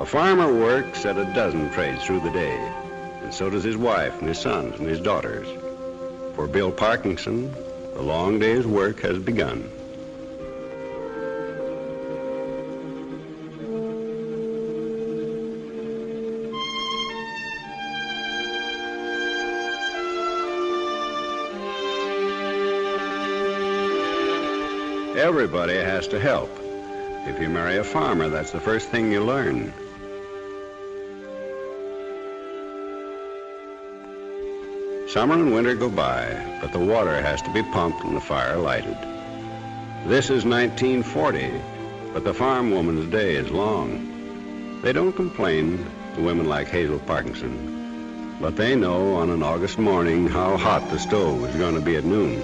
farmer works at a dozen trades through the day, and so does his wife and his sons and his daughters. For Bill Parkinson, the long day's work has begun. Everybody has to help. If you marry a farmer, that's the first thing you learn. Summer and winter go by, but the water has to be pumped and the fire lighted. This is 1940, but the farm woman's day is long. They don't complain, the women like Hazel Parkinson, but they know on an August morning how hot the stove is going to be at noon.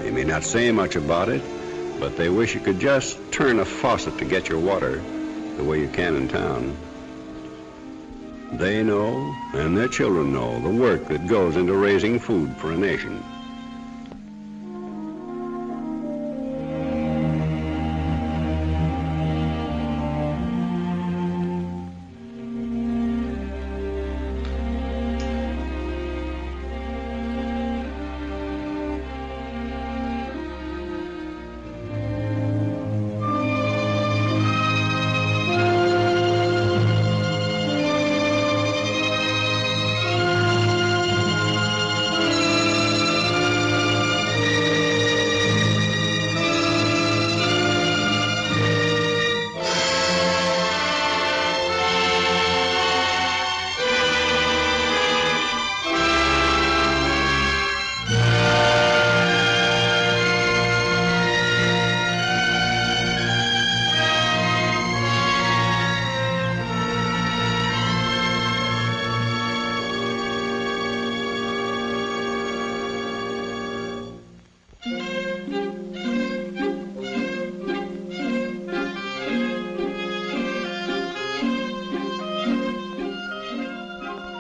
They may not say much about it, but they wish you could just turn a faucet to get your water the way you can in town. They know, and their children know, the work that goes into raising food for a nation.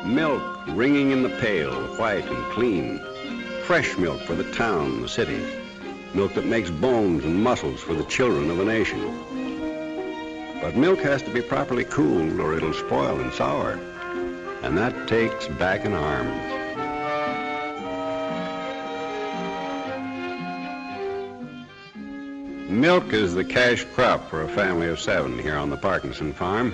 Milk ringing in the pail, white and clean. Fresh milk for the town and the city. Milk that makes bones and muscles for the children of a nation. But milk has to be properly cooled or it'll spoil and sour. And that takes back and arms. Milk is the cash crop for a family of 7 here on the Parkinson farm.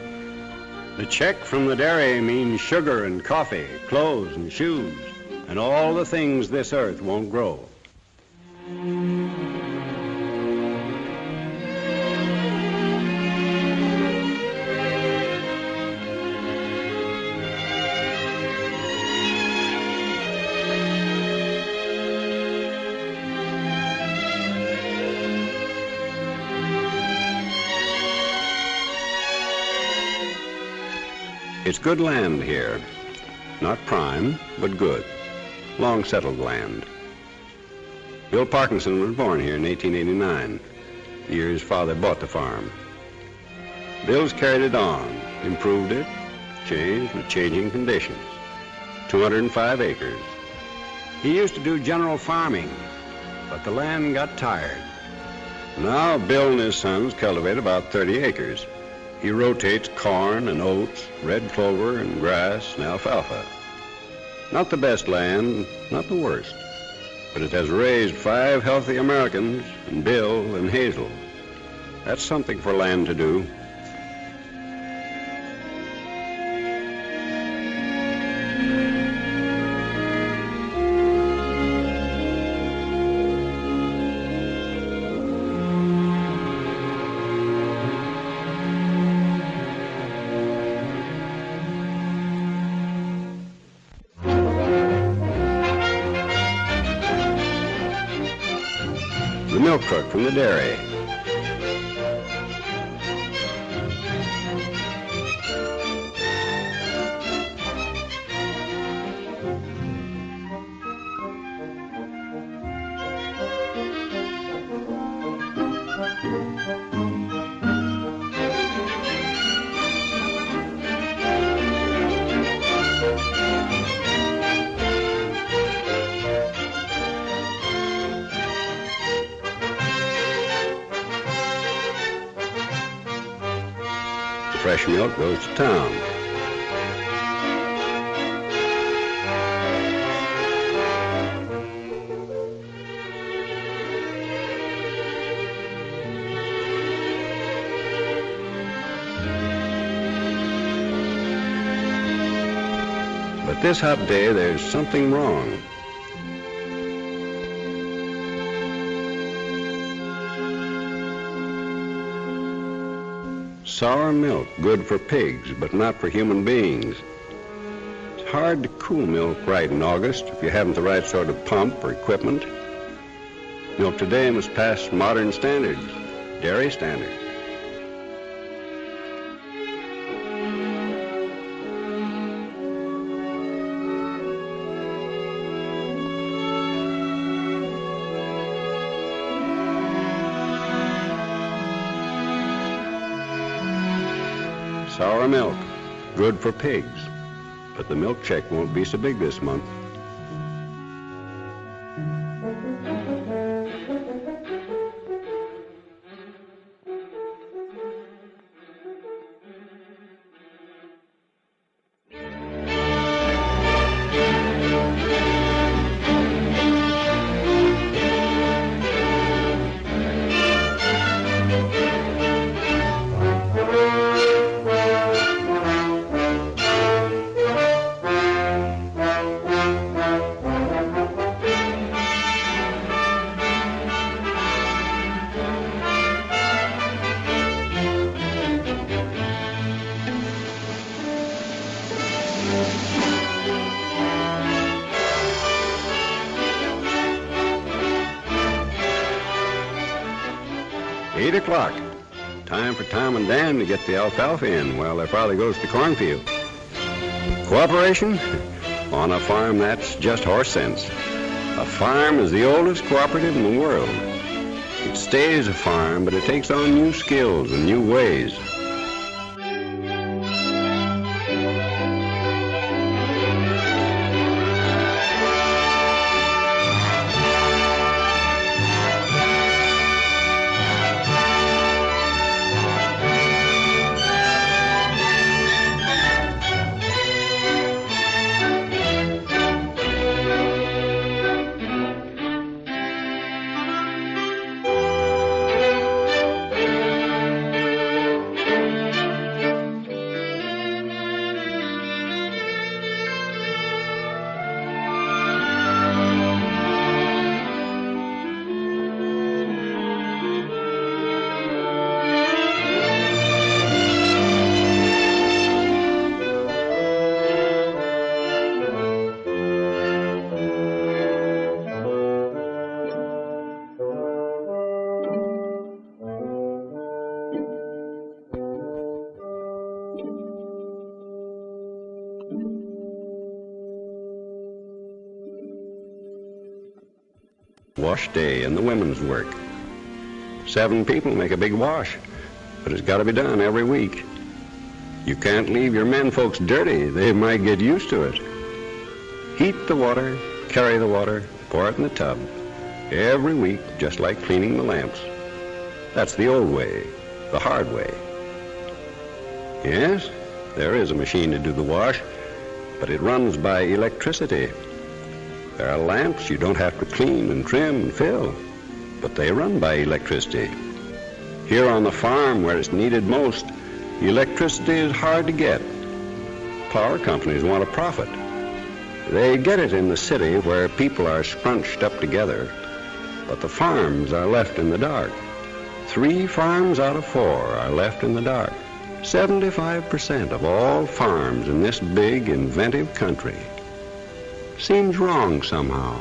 The check from the dairy means sugar and coffee, clothes and shoes, and all the things this earth won't grow. It's good land here. Not prime, but good. Long settled land. Bill Parkinson was born here in 1889, the year his father bought the farm. Bill's carried it on, improved it, changed with changing conditions. 205 acres. He used to do general farming, but the land got tired. Now Bill and his sons cultivate about 30 acres. He rotates corn and oats, red clover and grass and alfalfa. Not the best land, not the worst, but it has raised 5 healthy Americans and Bill and Hazel. That's something for land to do. The milk truck from the dairy. fresh milk goes to town. But this hot day, there's something wrong. Sour milk, good for pigs, but not for human beings. It's hard to cool milk right in August if you haven't the right sort of pump or equipment. Milk today must pass modern standards, dairy standards. Sour milk, good for pigs, but the milk check won't be so big this month. Eight o'clock. Time for Tom and Dan to get the alfalfa in while their father goes to the cornfield. Cooperation? On a farm, that's just horse sense. A farm is the oldest cooperative in the world. It stays a farm, but it takes on new skills and new ways. Wash day and the women's work. 7 people make a big wash, but it's got to be done every week. You can't leave your men folks dirty. They might get used to it. Heat the water, carry the water, pour it in the tub. Every week, just like cleaning the lamps. That's the old way, the hard way. Yes, there is a machine to do the wash, but it runs by electricity. There are lamps you don't have to clean and trim and fill, but they run by electricity. Here on the farm, where it's needed most, electricity is hard to get. Power companies want a profit. They get it in the city where people are scrunched up together, but the farms are left in the dark. 3 farms out of 4 are left in the dark. 75% of all farms in this big, inventive country. Seems wrong somehow.